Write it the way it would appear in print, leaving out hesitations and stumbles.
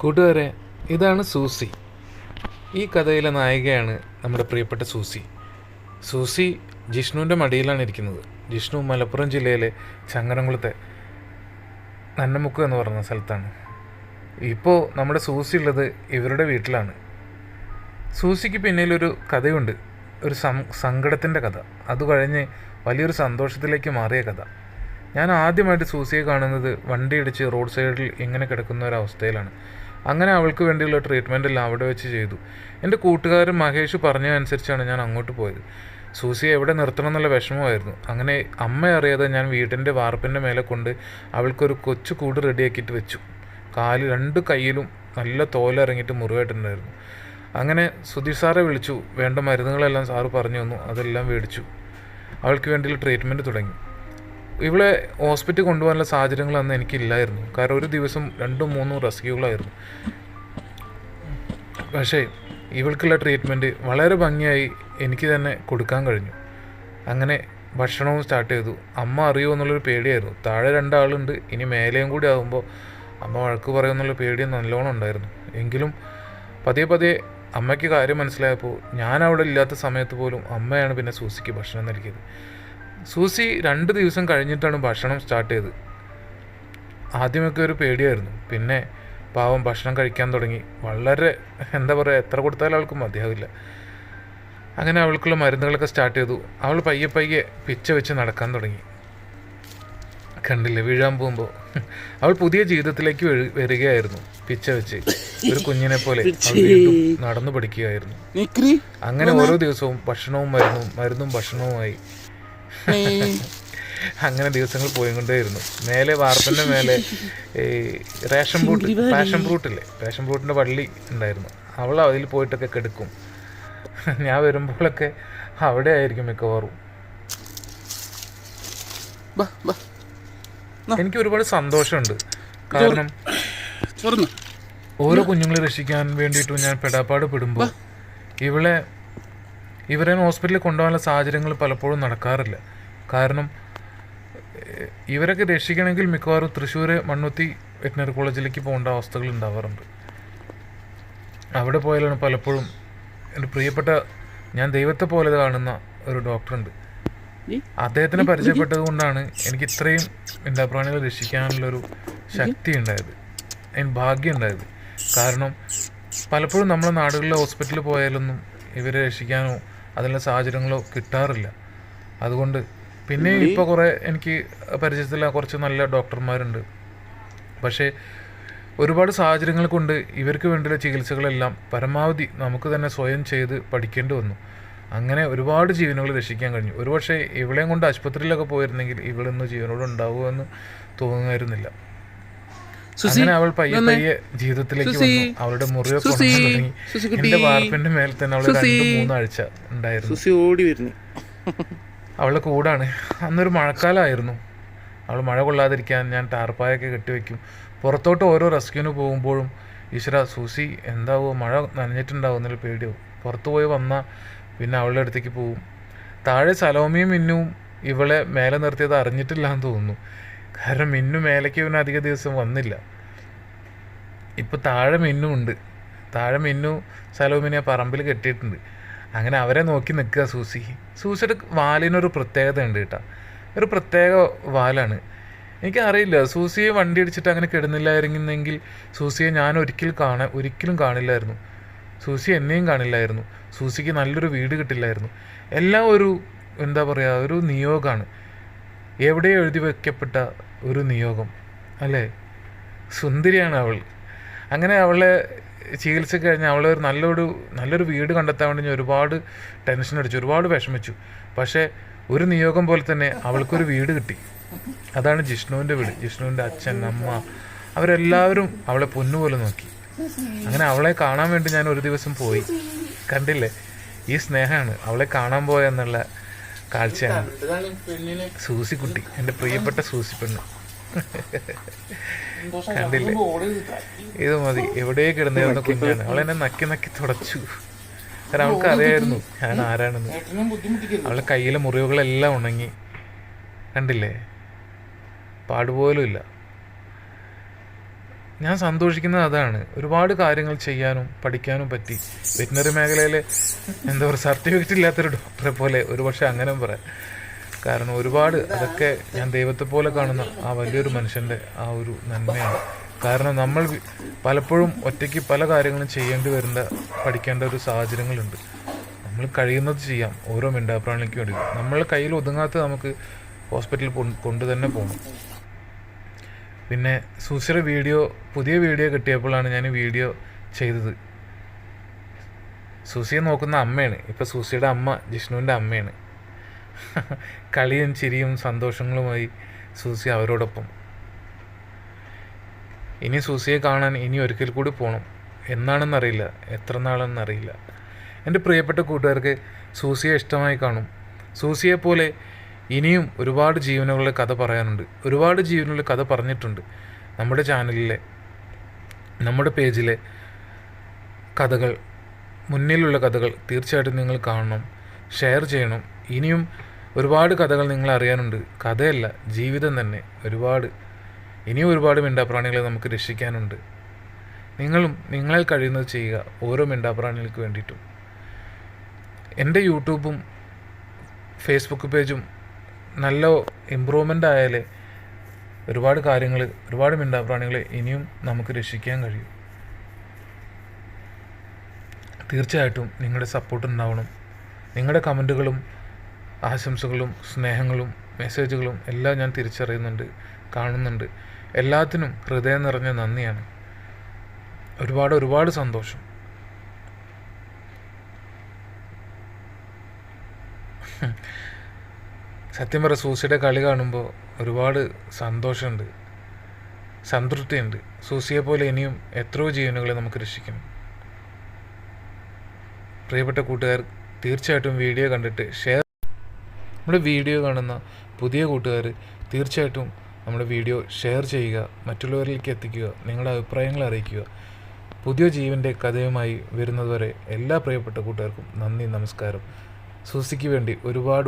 കൂട്ടുകാരെ, ഇതാണ് സൂസി. ഈ കഥയിലെ നായികയാണ് നമ്മുടെ പ്രിയപ്പെട്ട സൂസി. സൂസി ജിഷ്ണുവിൻ്റെ മടിയിലാണ് ഇരിക്കുന്നത്. ജിഷ്ണു മലപ്പുറം ജില്ലയിലെ ചങ്ങരംകുളത്തെ നന്നമുക്ക് എന്ന് പറയുന്ന സ്ഥലത്താണ്. ഇപ്പോൾ നമ്മുടെ സൂസി ഉള്ളത് ഇവരുടെ വീട്ടിലാണ്. സൂസിക്ക് പിന്നിലൊരു കഥയുണ്ട്, ഒരു സങ്കടത്തിൻ്റെ കഥ. അത് കഴിഞ്ഞ് വലിയൊരു സന്തോഷത്തിലേക്ക് മാറിയ കഥ. ഞാൻ ആദ്യമായിട്ട് സൂസിയെ കാണുന്നത് വണ്ടി ഇടിച്ച് റോഡ് സൈഡിൽ ഇങ്ങനെ കിടക്കുന്ന ഒരവസ്ഥയിലാണ്. അങ്ങനെ അവൾക്ക് വേണ്ടിയുള്ള ട്രീറ്റ്മെൻ്റ് എല്ലാം അവിടെ വെച്ച് ചെയ്തു. എൻ്റെ കൂട്ടുകാരൻ മഹേഷ് പറഞ്ഞതനുസരിച്ചാണ് ഞാൻ അങ്ങോട്ട് പോയത്. സൂസിയെ എവിടെ നിർത്തണം എന്നുള്ള വിഷമമായിരുന്നു. അങ്ങനെ അമ്മ അറിയാതെ ഞാൻ വീടിൻ്റെ വാർപ്പിൻ്റെ മേലെ കൊണ്ട് അവൾക്കൊരു കൊച്ചു കൂട് റെഡിയാക്കിയിട്ട് വെച്ചു. രണ്ട് കയ്യിലും നല്ല തോലിറങ്ങിയിട്ട് മുറിവായിട്ടുണ്ടായിരുന്നു. അങ്ങനെ സുധീഷ് സാറെ വിളിച്ചു. വേണ്ട മരുന്നുകളെല്ലാം സാറ് പറഞ്ഞു തന്നു. അതെല്ലാം മേടിച്ചു. അവൾക്ക് വേണ്ടിയുള്ള ട്രീറ്റ്മെൻറ്റ് തുടങ്ങി. ഇവളെ ഹോസ്പിറ്റലിൽ കൊണ്ടുപോകാനുള്ള സാഹചര്യങ്ങൾ അന്ന് എനിക്കില്ലായിരുന്നു. കാരണം ഒരു ദിവസം 2-3 റെസ്ക്യൂകളായിരുന്നു. പക്ഷേ ഇവൾക്കുള്ള ട്രീറ്റ്മെൻറ്റ് വളരെ ഭംഗിയായി എനിക്ക് തന്നെ കൊടുക്കാൻ കഴിഞ്ഞു. അങ്ങനെ ഭക്ഷണവും സ്റ്റാർട്ട് ചെയ്തു. അമ്മ അറിയുമോ എന്നുള്ളൊരു പേടിയായിരുന്നു. താഴെ 2 ആളുണ്ട്, ഇനി മേലെയും കൂടി ആകുമ്പോൾ അമ്മ വഴക്ക് പറയുമെന്നുള്ള പേടി നല്ലോണം ഉണ്ടായിരുന്നു. എങ്കിലും പതിയെ അമ്മയ്ക്ക് കാര്യം മനസ്സിലായപ്പോൾ ഞാൻ അവിടെ ഇല്ലാത്ത സമയത്ത് പോലും അമ്മയാണ് പിന്നെ സൂസിക്ക് ഭക്ഷണം നൽകിയത്. സൂസി 2 ദിവസം കഴിഞ്ഞിട്ടാണ് ഭക്ഷണം സ്റ്റാർട്ട് ചെയ്തത്. ആദ്യമൊക്കെ ഒരു പേടിയായിരുന്നു. പിന്നെ പാവം ഭക്ഷണം കഴിക്കാൻ തുടങ്ങി. വളരെ എത്ര കൊടുത്താലും അവൾക്ക് മതിയാവില്ല. അങ്ങനെ അവൾക്കുള്ള മരുന്നുകളൊക്കെ സ്റ്റാർട്ട് ചെയ്തു. അവൾ പയ്യെ പിച്ച വെച്ച് നടക്കാൻ തുടങ്ങി. കണ്ടില്ലേ, വീഴാൻ പോകുമ്പോൾ അവൾ പുതിയ ജീവിതത്തിലേക്ക് വരികയായിരുന്നു. പിച്ച വെച്ച് ഒരു കുഞ്ഞിനെ പോലെ അവൾ വീണ്ടും നടന്നു പഠിക്കുകയായിരുന്നു. അങ്ങനെ ഓരോ ദിവസവും ഭക്ഷണവും മരുന്നും ഭക്ഷണവുമായി അങ്ങനെ ദിവസങ്ങൾ പോയിക്കൊണ്ടേയിരുന്നു. മേലെ വാർപ്പിൻ്റെ മേലെ ഈ പാഷൻ ഫ്രൂട്ടിൻ്റെ വള്ളി ഉണ്ടായിരുന്നു. അവൾ അതിൽ പോയിട്ടൊക്കെ കിടക്കും. ഞാൻ വരുമ്പോഴൊക്കെ അവിടെ ആയിരിക്കും മിക്കവാറും. എനിക്ക് ഒരുപാട് സന്തോഷമുണ്ട്. കാരണം ഓരോ കുഞ്ഞുങ്ങളെ രക്ഷിക്കാൻ വേണ്ടിയിട്ടും ഞാൻ പെടാപ്പാട് പെടുമ്പോൾ ഇവരെ ഹോസ്പിറ്റലിൽ കൊണ്ടുപോകാനുള്ള സാഹചര്യങ്ങൾ പലപ്പോഴും നടക്കാറില്ല. കാരണം ഇവരൊക്കെ രക്ഷിക്കണമെങ്കിൽ മിക്കവാറും തൃശ്ശൂർ മണ്ണുത്തി വെറ്റിനറി കോളേജിലേക്ക് പോകേണ്ട അവസ്ഥകൾ ഉണ്ടാവാറുണ്ട്. അവിടെ പോയാലാണ് പലപ്പോഴും എൻ്റെ പ്രിയപ്പെട്ട, ഞാൻ ദൈവത്തെ പോലെ കാണുന്ന ഒരു ഡോക്ടറുണ്ട്. അദ്ദേഹത്തിനെ പരിചയപ്പെട്ടത് കൊണ്ടാണ് എനിക്ക് ഇത്രയും പ്രാണികളെ രക്ഷിക്കാനുള്ളൊരു ശക്തി ഉണ്ടായത്, ഭാഗ്യം ഉണ്ടായത്. കാരണം പലപ്പോഴും നമ്മുടെ നാടുകളിലെ ഹോസ്പിറ്റലിൽ പോയാലൊന്നും ഇവരെ രക്ഷിക്കാനോ അതിനുള്ള സാഹചര്യങ്ങളോ കിട്ടാറില്ല. അതുകൊണ്ട് പിന്നെ ഇപ്പോൾ കുറേ എനിക്ക് പരിചയത്തിലുള്ള കുറച്ച് നല്ല ഡോക്ടർമാരുണ്ട്. പക്ഷേ ഒരുപാട് സാഹചര്യങ്ങൾ കൊണ്ട് ഇവർക്ക് വേണ്ടിയുള്ള ചികിത്സകളെല്ലാം പരമാവധി നമുക്ക് തന്നെ സ്വയം ചെയ്ത് പഠിക്കേണ്ടി വന്നു. അങ്ങനെ ഒരുപാട് ജീവനുകൾ രക്ഷിക്കാൻ കഴിഞ്ഞു. ഒരുപക്ഷെ ഇവളെയും കൊണ്ട് ആശുപത്രിയിലൊക്കെ പോയിരുന്നെങ്കിൽ ഇവളൊന്നും ജീവനോട് ഉണ്ടാവുമെന്ന് തോന്നുമായിരുന്നില്ല. അങ്ങനെ അവൾ പയ്യെ ജീവിതത്തിലേക്ക് വന്നു. അവളുടെ മുറിവൊക്കെ തുടങ്ങി. എന്റെ വാർപ്പിന്റെ മേലെ തന്നെ അവൾ 2-3 ആഴ്ച ഉണ്ടായിരുന്നു. അവളുടെ കൂടാണ്. അന്നൊരു മഴക്കാലമായിരുന്നു. അവൾ മഴ കൊള്ളാതിരിക്കാൻ ഞാൻ ടാർപ്പായൊക്കെ കെട്ടിവെക്കും. പുറത്തോട്ട് ഓരോ റെസ്ക്യൂവിന് പോകുമ്പോഴും ഈശ്വര സൂസി എന്താവോ, മഴ നനഞ്ഞിട്ടുണ്ടാവും എന്നൊരു പേടിയാവും. പുറത്തു പോയി വന്നാൽ പിന്നെ അവളുടെ അടുത്തേക്ക് പോവും. താഴെ സലോമിയും മിന്നും ഇവളെ മേലെ നിർത്തിയത് അറിഞ്ഞിട്ടില്ല എന്ന് തോന്നുന്നു. കാരണം മിന്നു മേലേക്ക് ഇവന് അധിക ദിവസം വന്നില്ല. ഇപ്പം താഴെ മിന്നുമുണ്ട്. താഴെ മിന്നു സലോമിനെ പറമ്പിൽ കെട്ടിയിട്ടുണ്ട്. അങ്ങനെ അവരെ നോക്കി നിൽക്കുക സൂസിയുടെ വാലിനൊരു പ്രത്യേകത ഉണ്ട് കേട്ടോ. ഒരു പ്രത്യേക വാലാണ്. എനിക്കറിയില്ല, സൂസിയെ വണ്ടി അടിച്ചിട്ട് അങ്ങനെ കിടന്നില്ലായിരുന്നെങ്കിൽ സൂസിയെ ഞാൻ ഒരിക്കലും കാണില്ലായിരുന്നു. സൂസി എന്നെയും കാണില്ലായിരുന്നു. സൂസിക്ക് നല്ലൊരു വീട് കിട്ടില്ലായിരുന്നു. എല്ലാം ഒരു ഒരു നിയോഗമാണ്. എവിടെയോ എഴുതി വയ്ക്കപ്പെട്ട ഒരു നിയോഗം അല്ലേ. സുന്ദരിയാണ് അവൾ. അങ്ങനെ അവളെ ചികിത്സ കഴിഞ്ഞ് അവളെ നല്ലൊരു വീട് കണ്ടെത്താൻ വേണ്ടി ഞാൻ ഒരുപാട് ടെൻഷൻ അടിച്ചു, ഒരുപാട് വിഷമിച്ചു. പക്ഷേ ഒരു നിയോഗം പോലെ തന്നെ അവൾക്കൊരു വീട് കിട്ടി. അതാണ് ജിഷ്ണുവിൻ്റെ വീട്. ജിഷ്ണുവിൻ്റെ അച്ഛൻ, അമ്മ, അവരെല്ലാവരും അവളെ പൊന്നുപോലെ നോക്കി. അങ്ങനെ അവളെ കാണാൻ വേണ്ടി ഞാൻ ഒരു ദിവസം പോയി. കണ്ടില്ലേ, ഈ സ്നേഹമാണ് അവളെ കാണാൻ പോയെന്നുള്ള കാഴ്ചയാണ്. സൂസിക്കുട്ടി, എൻ്റെ പ്രിയപ്പെട്ട സൂസി പെണ്ണ്. കണ്ടില്ലേ, ഇത് മതി. എവിടെ കിടന്നിരുന്ന കുഞ്ഞാണ്. അവളെന്നെ നക്കി തുടച്ചു. കാരണം അവൾക്ക് അറിയായിരുന്നു ഞാൻ ആരാണെന്ന്. അവളുടെ കയ്യിലെ മുറിവുകളെല്ലാം ഉണങ്ങി. കണ്ടില്ലേ, പാടുപോലും ഇല്ല. ഞാൻ സന്തോഷിക്കുന്നത് അതാണ്. ഒരുപാട് കാര്യങ്ങൾ ചെയ്യാനും പഠിക്കാനും പറ്റി. വെറ്റിനറി മേഖലയിൽ എന്താ പറയുക, സർട്ടിഫിക്കറ്റ് ഇല്ലാത്തൊരു ഡോക്ടറെ പോലെ ഒരു പക്ഷേ അങ്ങനെ പറയാം. കാരണം ഒരുപാട് അതൊക്കെ ഞാൻ ദൈവത്തെ പോലെ കാണുന്ന ആ വലിയൊരു മനുഷ്യൻ്റെ ആ ഒരു നന്മയാണ്. കാരണം നമ്മൾ പലപ്പോഴും ഒറ്റയ്ക്ക് പല കാര്യങ്ങളും പഠിക്കേണ്ട ഒരു സാഹചര്യങ്ങളുണ്ട്. നമ്മൾ കഴിയുന്നത് ചെയ്യാം ഓരോ മിണ്ടാപ്രാണിക്ക് വേണ്ടി. നമ്മളെ കയ്യിൽ ഒതുങ്ങാത്ത നമുക്ക് ഹോസ്പിറ്റലിൽ കൊണ്ട് തന്നെ പോകണം. പിന്നെ സൂസിയുടെ പുതിയ വീഡിയോ കിട്ടിയപ്പോഴാണ് ഞാൻ വീഡിയോ ചെയ്തത്. സൂസിയെ നോക്കുന്ന അമ്മയാണ്. ഇപ്പം സൂസിയുടെ അമ്മ ജിഷ്ണുവിൻ്റെ അമ്മയാണ്. കളിയും ചിരിയും സന്തോഷങ്ങളുമായി സൂസി അവരോടൊപ്പം. ഇനി സൂസിയെ കാണാൻ ഇനി ഒരിക്കൽ കൂടി പോകണം. എന്നാണെന്നറിയില്ല, എത്ര നാളെന്നറിയില്ല. എൻ്റെ പ്രിയപ്പെട്ട കൂട്ടുകാർക്ക് സൂസിയെ ഇഷ്ടമായി കാണും. സൂസിയെപ്പോലെ ഇനിയും ഒരുപാട് ജീവനുകളുടെ കഥ പറയാനുണ്ട്. ഒരുപാട് ജീവനുകളുടെ കഥ പറഞ്ഞിട്ടുണ്ട്. നമ്മുടെ ചാനലിലെ, നമ്മുടെ പേജിലെ കഥകൾ, മുന്നിലുള്ള കഥകൾ തീർച്ചയായിട്ടും നിങ്ങൾ കാണണം, ഷെയർ ചെയ്യണം. ഇനിയും ഒരുപാട് കഥകൾ നിങ്ങൾ അറിയാനുണ്ട്. കഥയല്ല, ജീവിതം തന്നെ. ഇനിയും ഒരുപാട് മിണ്ടാപ്രാണികളെ നമുക്ക് രക്ഷിക്കാനുണ്ട്. നിങ്ങളാൽ കഴിയുന്നത് ചെയ്യുക, ഓരോ മിണ്ടാപ്രാണികൾക്ക് വേണ്ടിയിട്ടും. എൻ്റെ യൂട്യൂബും ഫേസ്ബുക്ക് പേജും നല്ല ഇമ്പ്രൂവ്മെൻ്റ് ആയാലേ ഒരുപാട് മിണ്ടാപ്രാണികളെ ഇനിയും നമുക്ക് രക്ഷിക്കാൻ കഴിയും. തീർച്ചയായിട്ടും നിങ്ങളുടെ സപ്പോർട്ട് ഉണ്ടാവണം. നിങ്ങളുടെ കമൻറ്റുകളും ആശംസകളും സ്നേഹങ്ങളും മെസ്സേജുകളും എല്ലാം ഞാൻ തിരിച്ചറിയുന്നുണ്ട്, കാണുന്നുണ്ട്. എല്ലാത്തിനും ഹൃദയം നിറഞ്ഞ നന്ദിയാണ്. ഒരുപാട് സന്തോഷം. സത്യം പറ, സൂസിയുടെ കളി കാണുമ്പോൾ ഒരുപാട് സന്തോഷമുണ്ട്, സംതൃപ്തിയുണ്ട്. സൂസിയെപ്പോലെ ഇനിയും എത്രയോ ജീവനുകളെ നമുക്ക് രക്ഷിക്കണം. പ്രിയപ്പെട്ട കൂട്ടുകാർ, തീർച്ചയായിട്ടും വീഡിയോ കണ്ടിട്ട് നമ്മുടെ വീഡിയോ കാണുന്ന പുതിയ കൂട്ടുകാർ തീർച്ചയായിട്ടും നമ്മുടെ വീഡിയോ ഷെയർ ചെയ്യുക, മറ്റുള്ളവരിലേക്ക് എത്തിക്കുക, നിങ്ങളുടെ അഭിപ്രായങ്ങൾ അറിയിക്കുക. പുതിയ ജീവൻ്റെ കഥയുമായി വരുന്നതുവരെ എല്ലാ പ്രിയപ്പെട്ട കൂട്ടുകാർക്കും നന്ദി, നമസ്കാരം. സൂസിക്ക് വേണ്ടി ഒരുപാട്